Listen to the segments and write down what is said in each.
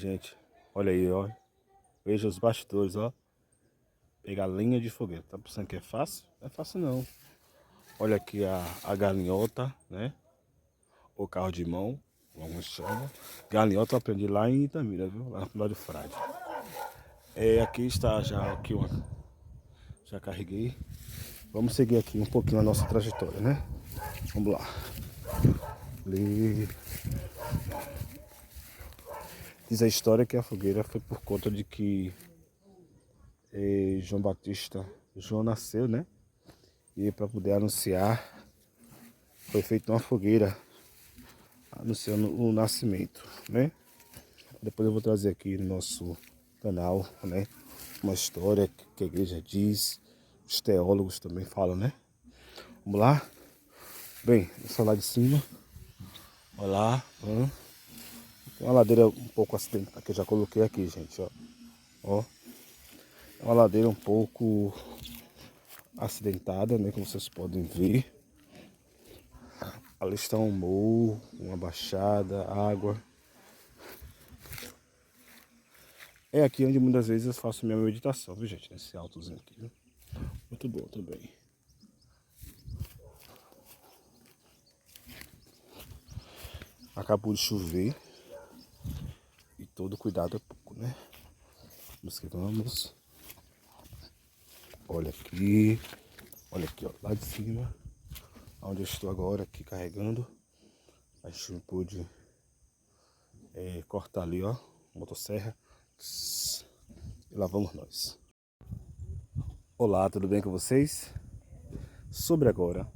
Gente, olha aí, ó. Veja os bastidores, ó. Pegar lenha de fogueira. Tá pensando que é fácil? Não é fácil não. Olha aqui a galinhota, né? O carro de mão, como alguns chamam. Galinhota eu aprendi lá em Itamira, viu? Lá no Final de Frade. Aqui está já aqui uma. Já carreguei. Vamos seguir aqui um pouquinho a nossa trajetória, né? Vamos lá. Ali. Diz a história que a fogueira foi por conta de que João nasceu, né? E para poder anunciar, foi feita uma fogueira anunciando o nascimento, né? Depois eu vou trazer aqui no nosso canal, né? Uma história que a igreja diz, os teólogos também falam, né? Vamos lá? Bem, essa lá de cima, olha lá, tem uma ladeira um pouco acidentada, que eu já coloquei aqui, gente, ó. É uma ladeira um pouco acidentada, né? Como vocês podem ver. Ali está um morro, uma baixada, água. É aqui onde muitas vezes eu faço minha meditação, viu, gente? Nesse altozinho aqui, viu? Muito bom também. Acabou de chover. E todo cuidado é pouco, né? Vamos que vamos. Olha aqui, ó, lá de cima, onde eu estou agora, aqui carregando. A gente pôde cortar ali, ó, motosserra. E lá vamos nós. Olá, tudo bem com vocês? Sobre agora,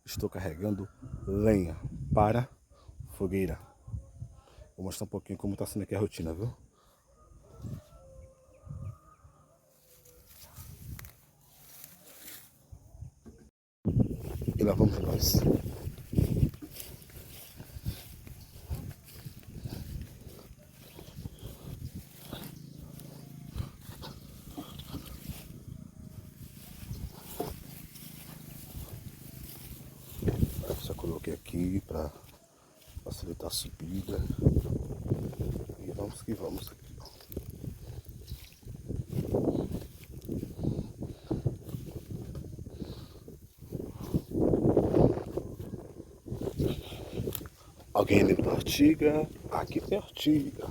estou carregando lenha para fogueira. Vou mostrar um pouquinho como está sendo aqui a rotina, viu? E lá vamos nós. Já coloquei aqui para facilitar a subida. E vamos que vamos aqui. Alguém dentro da Artiga? Aqui tem Artiga.